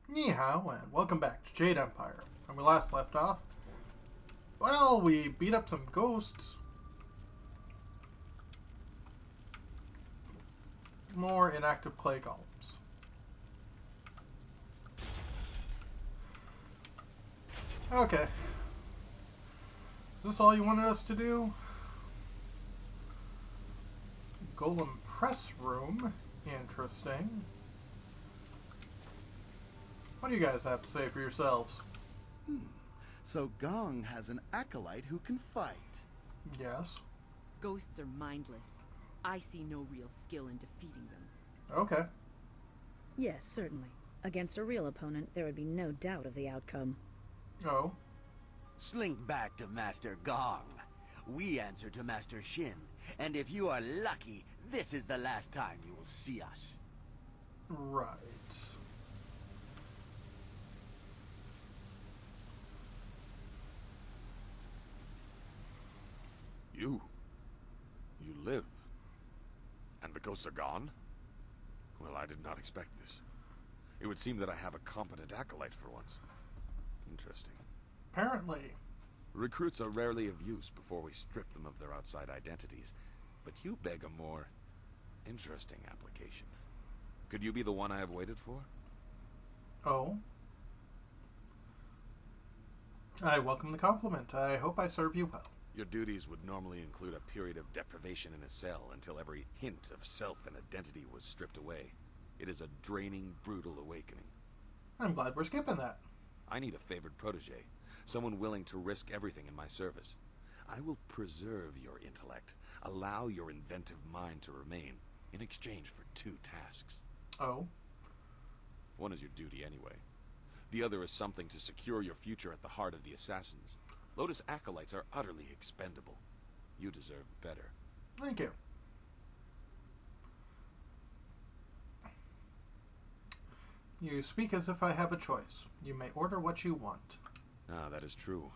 Ni hao, and welcome back to Jade Empire. When we last left off, well, we beat up some ghosts. More inactive clay golems. Okay. Is this all you wanted us to do? Golem press room. Interesting. What do you guys have to say for yourselves? So Gong has an acolyte who can fight. Yes. Ghosts are mindless. I see no real skill in defeating them. Okay. Yes, certainly. Against a real opponent, there would be no doubt of the outcome. Oh. Slink back to Master Gong. We answer to Master Shin, and if you are lucky, this is the last time you will see us. Right. You live. And the ghosts are gone? Well, I did not expect this. It would seem that I have a competent acolyte for once. Interesting. Apparently. Recruits are rarely of use before we strip them of their outside identities, but you beg a more interesting application. Could you be the one I have waited for? Oh. I welcome the compliment. I hope I serve you well. Your duties would normally include a period of deprivation in a cell until every hint of self and identity was stripped away. It is a draining, brutal awakening. I'm glad we're skipping that. I need a favored protege, someone willing to risk everything in my service. I will preserve your intellect, allow your inventive mind to remain, in exchange for 2 tasks. Oh. One is your duty anyway. The other is something to secure your future at the heart of the assassins. Lotus acolytes are utterly expendable. You deserve better. Thank you. You speak as if I have a choice. You may order what you want. Ah, that is true.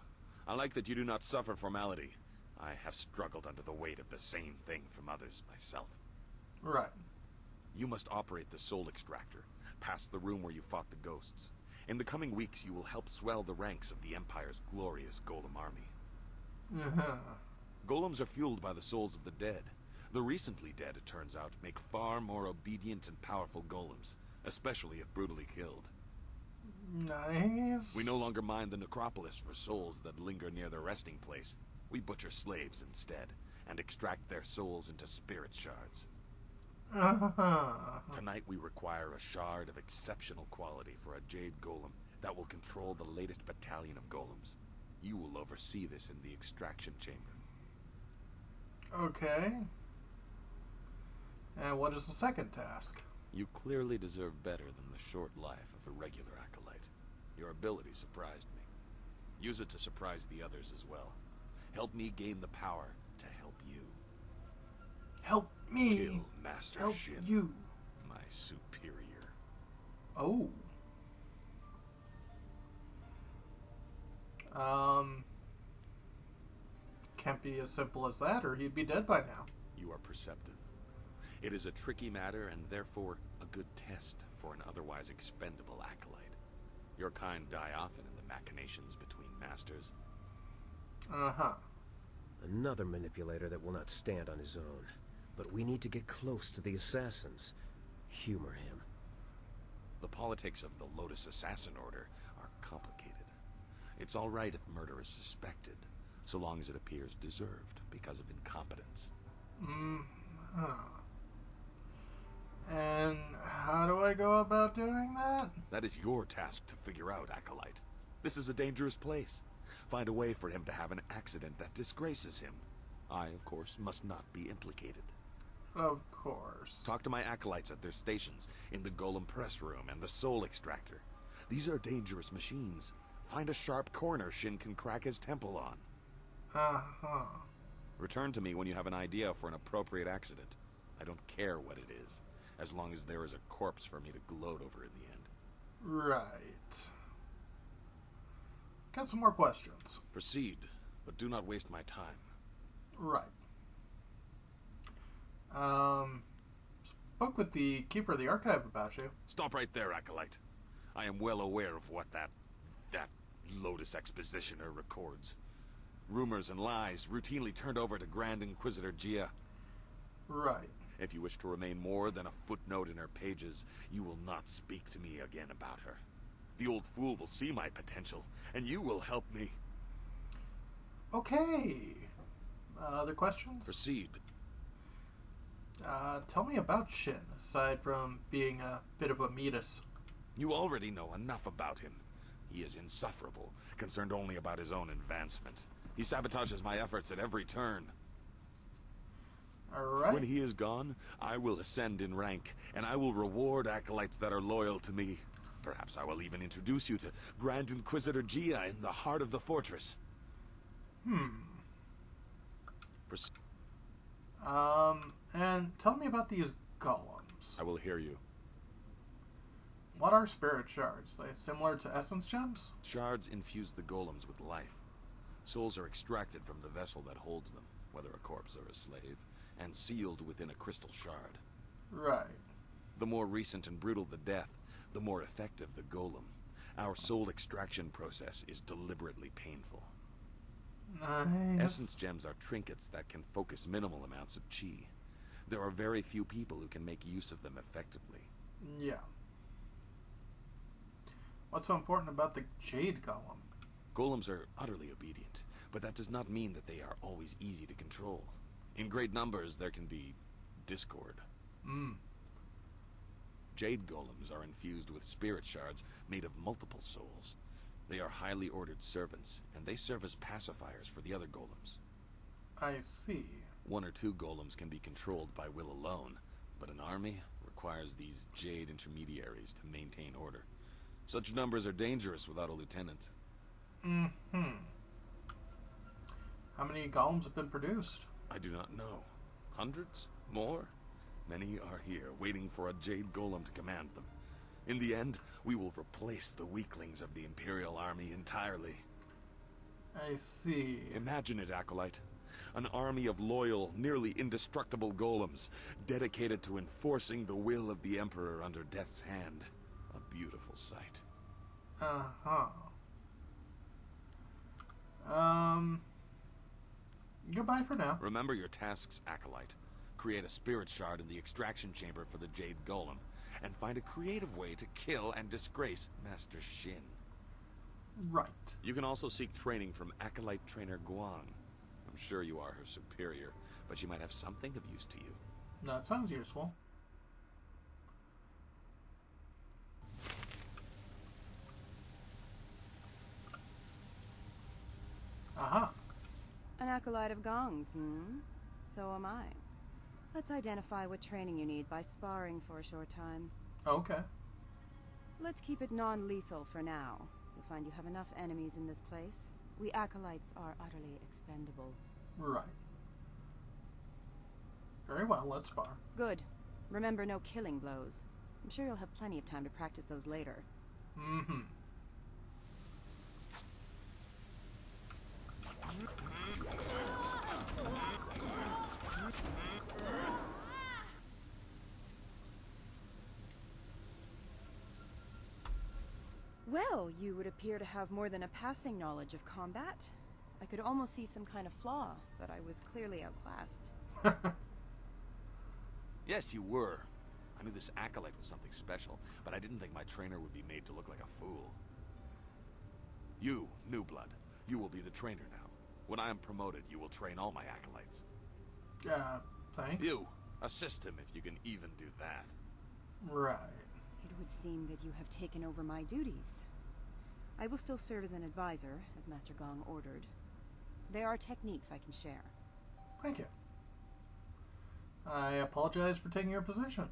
I like that you do not suffer formality. I have struggled under the weight of the same thing from others myself. Right. You must operate the soul extractor, past the room where you fought the ghosts. In the coming weeks, you will help swell the ranks of the Empire's glorious golem army. Golems are fueled by the souls of the dead. The recently dead, it turns out, make far more obedient and powerful golems, especially if brutally killed. Nice. We no longer mind the necropolis for souls that linger near their resting place. We butcher slaves instead, and extract their souls into spirit shards. Tonight we require a shard of exceptional quality for a Jade golem that will control the latest battalion of golems. You will oversee this in the extraction chamber. Okay. And what is the second task? You clearly deserve better than the short life of a regular acolyte. Your ability surprised me. Use it to surprise the others as well. Help me gain the power to help you. Help me. Kill Master Help Shin, you. my superior. Oh. Can't be as simple as that, or he'd be dead by now. You are perceptive. It is a tricky matter and therefore a good test for an otherwise expendable acolyte. Your kind die often in the machinations between masters. Uh-huh. Another manipulator that will not stand on his own. But we need to get close to the assassins. Humor him. The politics of the Lotus Assassin Order are complicated. It's all right if murder is suspected, so long as it appears deserved because of incompetence. And how do I go about doing that? That is your task to figure out, Acolyte. This is a dangerous place. Find a way for him to have an accident that disgraces him. I, of course, must not be implicated. Of course. Talk to my acolytes at their stations, in the Golem Press Room and the Soul Extractor. These are dangerous machines. Find a sharp corner Shin can crack his temple on. Uh-huh. Return to me when you have an idea for an appropriate accident. I don't care what it is, as long as there is a corpse for me to gloat over in the end. Right. Got some more questions. Proceed, but do not waste my time. Right. Spoke with the Keeper of the Archive about you. Stop right there, Acolyte. I am well aware of what that Lotus Expositioner records. Rumors and lies routinely turned over to Grand Inquisitor Gia. Right. If you wish to remain more than a footnote in her pages, you will not speak to me again about her. The old fool will see my potential, and you will help me. Okay. Other questions? Proceed. Tell me about Shin, aside from being a bit of a meatus. You already know enough about him. He is insufferable, concerned only about his own advancement. He sabotages my efforts at every turn. Alright. When he is gone, I will ascend in rank, and I will reward acolytes that are loyal to me. Perhaps I will even introduce you to Grand Inquisitor Gia in the heart of the fortress. Proceed. And tell me about these golems. I will hear you. What are spirit shards? Are they similar to essence gems? Shards infuse the golems with life. Souls are extracted from the vessel that holds them, whether a corpse or a slave, and sealed within a crystal shard. Right. The more recent and brutal the death, the more effective the golem. Our soul extraction process is deliberately painful. Nice. Essence gems are trinkets that can focus minimal amounts of chi. There are very few people who can make use of them effectively. Yeah. What's so important about the Jade Golem? Golems are utterly obedient, but that does not mean that they are always easy to control. In great numbers, there can be discord. Jade golems are infused with spirit shards made of multiple souls. They are highly ordered servants, and they serve as pacifiers for the other golems. I see. One or two golems can be controlled by will alone, but an army requires these Jade intermediaries to maintain order. Such numbers are dangerous without a lieutenant. How many golems have been produced? I do not know. Hundreds? More? Many are here, waiting for a Jade golem to command them. In the end, we will replace the weaklings of the Imperial Army entirely. I see. Imagine it, Acolyte. An army of loyal, nearly indestructible golems, dedicated to enforcing the will of the Emperor under Death's hand. A beautiful sight. Goodbye for now. Remember your tasks, Acolyte. Create a spirit shard in the extraction chamber for the Jade Golem, and find a creative way to kill and disgrace Master Shin. Right. You can also seek training from Acolyte Trainer Guang. I'm sure you are her superior, but she might have something of use to you. That sounds useful. Aha. An acolyte of Gong's, So am I. Let's identify what training you need by sparring for a short time. Okay. Let's keep it non-lethal for now. You'll find you have enough enemies in this place. We acolytes are utterly expendable. Right. Very well, let's spar. Good. Remember, no killing blows. I'm sure you'll have plenty of time to practice those later. Well, you would appear to have more than a passing knowledge of combat. I could almost see some kind of flaw, but I was clearly outclassed. Yes, you were. I knew this Acolyte was something special, but I didn't think my trainer would be made to look like a fool. You, New Blood, you will be the trainer now. When I am promoted, you will train all my Acolytes. Thanks. You, assist him if you can even do that. Right. It would seem that you have taken over my duties. I will still serve as an advisor, as Master Gong ordered. There are techniques I can share. Thank you. I apologize for taking your position.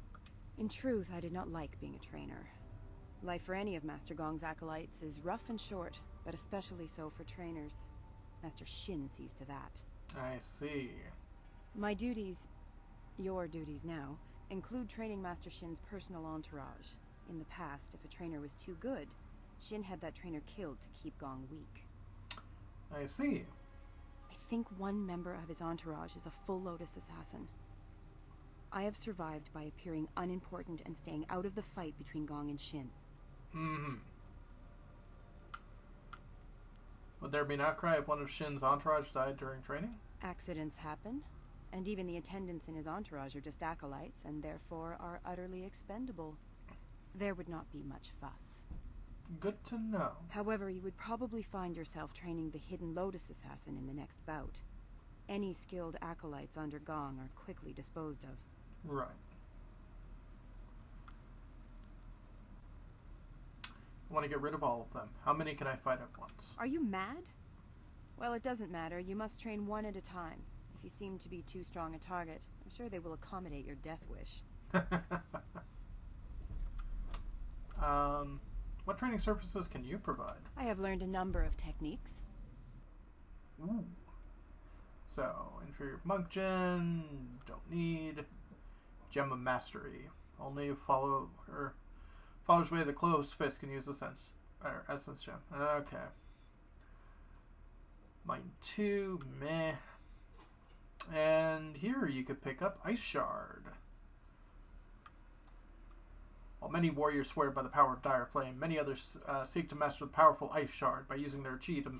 In truth, I did not like being a trainer. Life for any of Master Gong's acolytes is rough and short, but especially so for trainers. Master Shin sees to that. I see. My duties, your duties now, include training Master Shin's personal entourage. In the past, if a trainer was too good, Shin had that trainer killed to keep Gong weak. I see. I think one member of his entourage is a full Lotus assassin. I have survived by appearing unimportant and staying out of the fight between Gong and Shin. Would there be an outcry if one of Shin's entourage died during training? Accidents happen, and even the attendants in his entourage are just acolytes, and therefore are utterly expendable. There would not be much fuss. Good to know. However, you would probably find yourself training the Hidden Lotus Assassin in the next bout. Any skilled acolytes under Gong are quickly disposed of. Right. I want to get rid of all of them. How many can I fight at once? Are you mad? Well, it doesn't matter. You must train one at a time. If you seem to be too strong a target, I'm sure they will accommodate your death wish. What training services can you provide? I have learned a number of techniques. Ooh. So, inferior monk gen, don't need. Gem of mastery. Only followers way the closed fist can use the essence gem. Okay. Mine 2, meh. And here you could pick up Ice Shard. While many warriors swear by the power of Dire Flame, many others seek to master the powerful Ice Shard by using their chi to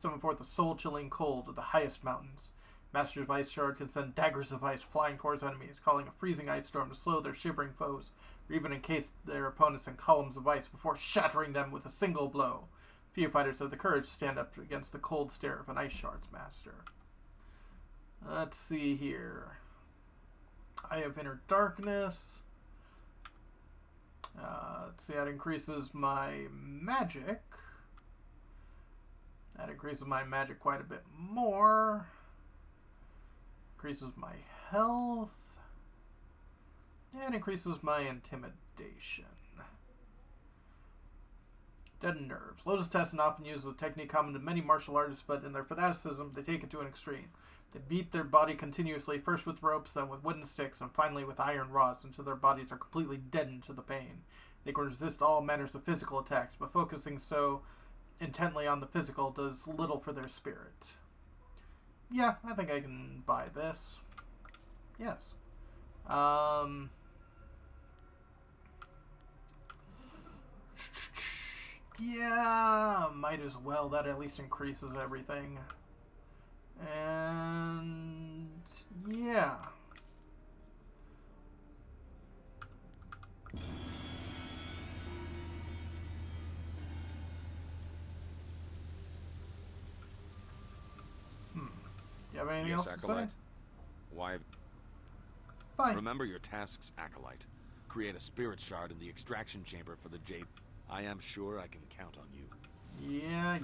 summon forth the soul-chilling cold of the highest mountains. Masters of Ice Shard can send daggers of ice flying towards enemies, calling a freezing ice storm to slow their shivering foes, or even encase their opponents in columns of ice before shattering them with a single blow. Few fighters have the courage to stand up against the cold stare of an Ice Shard's master. Let's see here. I have Inner Darkness. Let's see, that increases my magic. That increases my magic quite a bit more. Increases my health. And increases my intimidation. Deadened nerves. Lotus Tessin often uses a technique common to many martial artists, but in their fanaticism, they take it to an extreme. They beat their body continuously, first with ropes, then with wooden sticks, and finally with iron rods, until their bodies are completely deadened to the pain. They can resist all manners of physical attacks, but focusing so intently on the physical does little for their spirit. Yeah, I think I can buy this. Yes. Yeah, might as well. That at least increases everything. And yeah. Do you have anything else to Acolyte. say? Why? Bye. Remember your tasks, Acolyte. Create a spirit shard in the extraction chamber for the Jade. I am sure I can count on you. Yeah.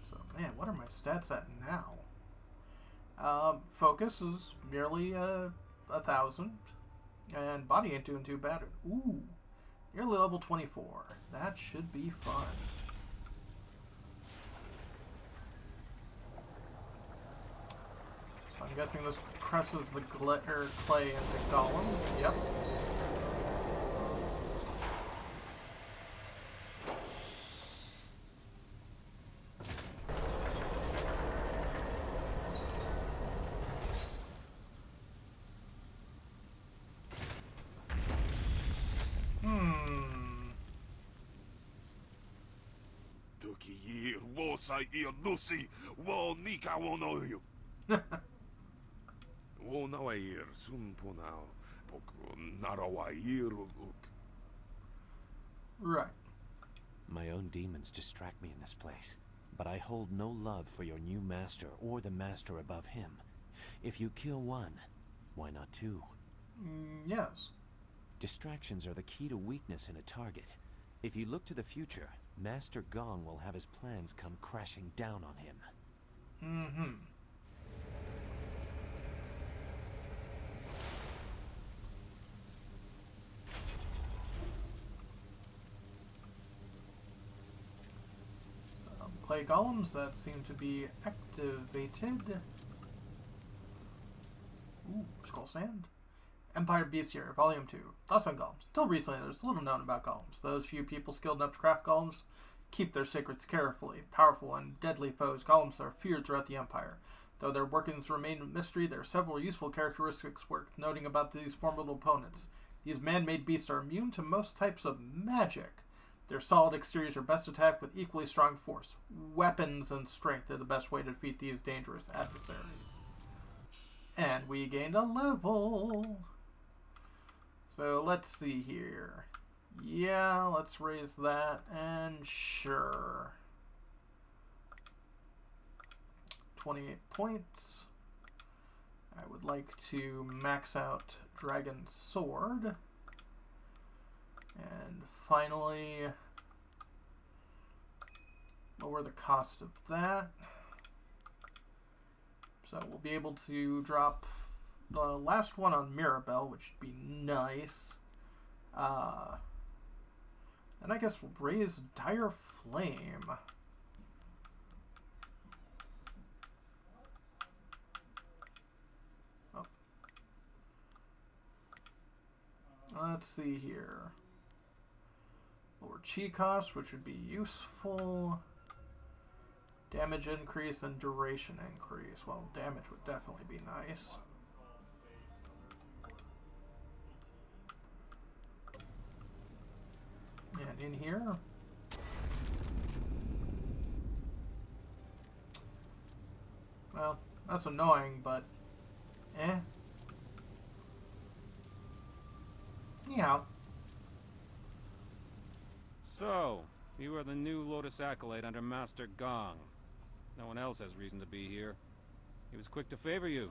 So, man, what are my stats at now? Focus is nearly 1,000. And body ain't doing too bad. Ooh. Nearly level 24. That should be fun. So I'm guessing this presses the glitter clay into golems. Yep. Right. My own demons distract me in this place, but I hold no love for your new master or the master above him. If you kill one, why not two? Yes. Distractions are the key to weakness in a target. If you look to the future, Master Gong will have his plans come crashing down on him. Mm-hmm. Some clay golems that seem to be activated. Ooh, skull sand. Empire Bestiary, Volume 2. Thoughts on golems. Till recently, there's little known about golems. Those few people skilled enough to craft golems keep their secrets carefully. Powerful and deadly foes, golems are feared throughout the Empire. Though their workings remain a mystery, there are several useful characteristics worth noting about these formidable opponents. These man-made beasts are immune to most types of magic. Their solid exteriors are best attacked with equally strong force. Weapons and strength are the best way to defeat these dangerous adversaries. And we gained a level. So let's see here. Yeah, let's raise that. And sure. 28 points. I would like to max out Dragon Sword. And finally, lower the cost of that. So we'll be able to drop the last one on Mirabelle, which would be nice. And I guess we'll raise Dire Flame. Oh. Let's see here. Lower chi cost, which would be useful. Damage increase and duration increase. Well, damage would definitely be nice. And in here. Well, that's annoying, but eh. Yeah. So, you are the new Lotus Acolyte under Master Gong. No one else has reason to be here. He was quick to favor you.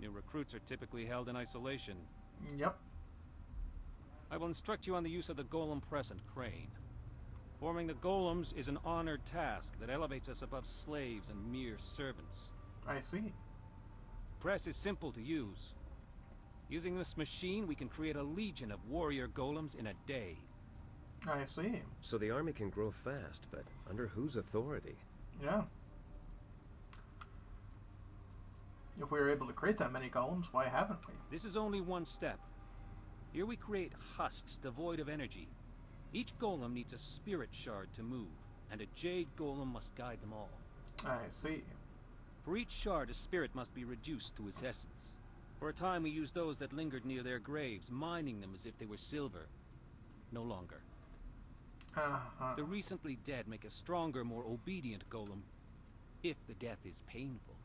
New recruits are typically held in isolation. Yep. I will instruct you on the use of the golem press and crane. Forming the golems is an honored task that elevates us above slaves and mere servants. I see. Press is simple to use. Using this machine, we can create a legion of warrior golems in a day. I see. So the army can grow fast, but under whose authority? Yeah. If we were able to create that many golems, why haven't we? This is only one step. Here we create husks devoid of energy. Each golem needs a spirit shard to move, and a Jade golem must guide them all. I see. For each shard, a spirit must be reduced to its essence. For a time we used those that lingered near their graves, mining them as if they were silver. No longer. The recently dead make a stronger, more obedient golem, if the death is painful.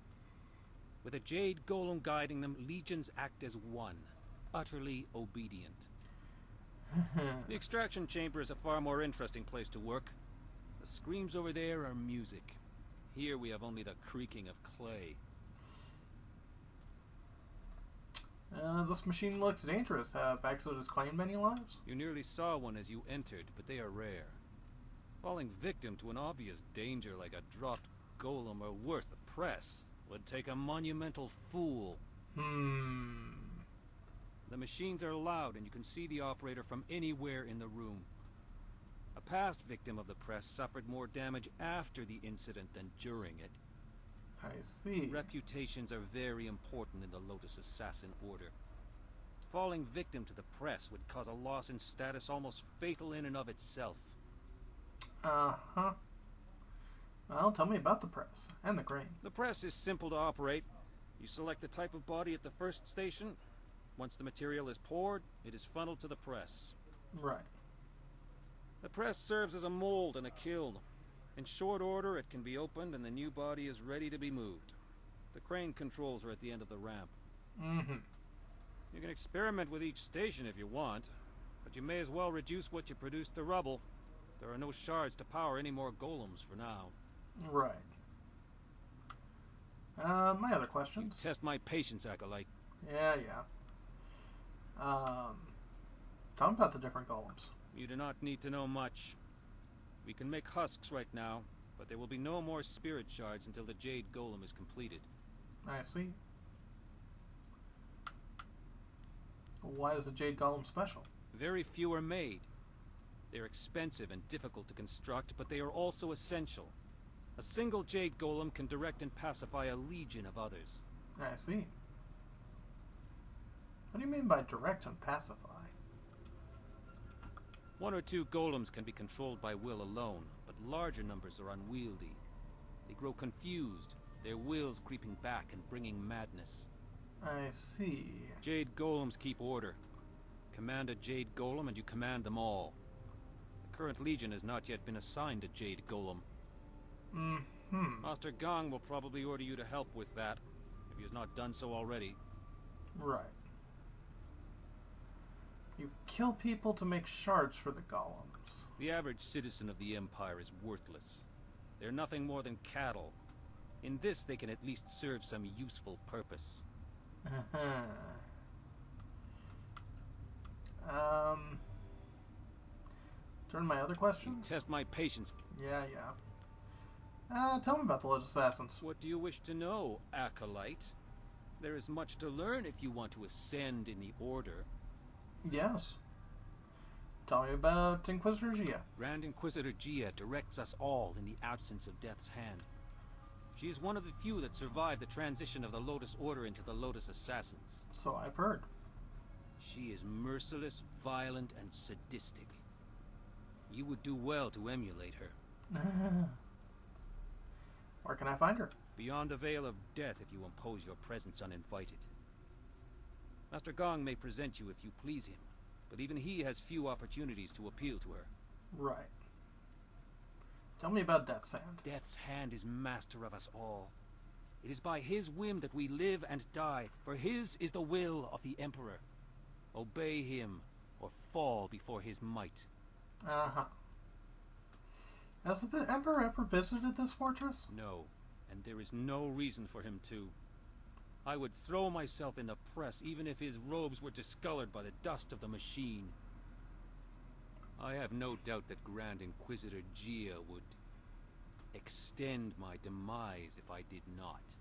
With a Jade golem guiding them, legions act as one, utterly obedient. The extraction chamber is a far more interesting place to work. The screams over there are music. Here we have only the creaking of clay. This machine looks dangerous. Have Exodus claimed many lives? You nearly saw one as you entered, but they are rare. Falling victim to an obvious danger like a dropped golem or worse, the press, would take a monumental fool. The machines are loud and you can see the operator from anywhere in the room. A past victim of the press suffered more damage after the incident than during it. I see. Reputations are very important in the Lotus Assassin Order. Falling victim to the press would cause a loss in status almost fatal in and of itself. Uh-huh. Well, tell me about the press and the crane. The press is simple to operate. You select the type of body at the first station. Once the material is poured, it is funneled to the press. Right. The press serves as a mold and a kiln. In short order, it can be opened and the new body is ready to be moved. The crane controls are at the end of the ramp. You can experiment with each station if you want, but you may as well reduce what you produce to rubble. There are no shards to power any more golems for now. Right. My other questions? You test my patience, Acolyte. Yeah. Tell me about the different golems. You do not need to know much. We can make husks right now, but there will be no more spirit shards until the Jade golem is completed. I see. Why is the Jade golem special? Very few are made. They're expensive and difficult to construct, but they are also essential. A single Jade golem can direct and pacify a legion of others. I see. What do you mean by direct and pacify? One or two golems can be controlled by will alone, but larger numbers are unwieldy. They grow confused, their wills creeping back and bringing madness. I see. Jade golems keep order. Command a Jade Golem and you command them all. The current Legion has not yet been assigned a Jade Golem. Master Gong will probably order you to help with that, if he has not done so already. Right. You kill people to make shards for the golems. The average citizen of the Empire is worthless. They're nothing more than cattle. In this, they can at least serve some useful purpose. Turn my other questions? You test my patience. Yeah. Tell me about the Lotus Assassins. What do you wish to know, Acolyte? There is much to learn if you want to ascend in the Order. Yes. Tell me about Inquisitor Gia. Grand Inquisitor Gia directs us all in the absence of Death's Hand. She is one of the few that survived the transition of the Lotus Order into the Lotus Assassins. So I've heard. She is merciless, violent, and sadistic. You would do well to emulate her. Where can I find her? Beyond the Veil of Death if you impose your presence uninvited. Master Gong may present you if you please him, but even he has few opportunities to appeal to her. Right. Tell me about Death's Hand. Death's Hand is master of us all. It is by his whim that we live and die, for his is the will of the Emperor. Obey him, or fall before his might. Has the Emperor ever visited this fortress? No, and there is no reason for him to. I would throw myself in the press even if his robes were discolored by the dust of the machine. I have no doubt that Grand Inquisitor Gia would extend my demise if I did not.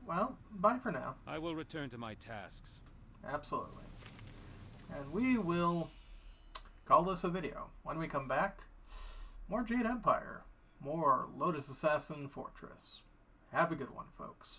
Well, bye for now. I will return to my tasks. Absolutely. And we will call this a video. When we come back, more Jade Empire, more Lotus Assassin Fortress. Have a good one, folks.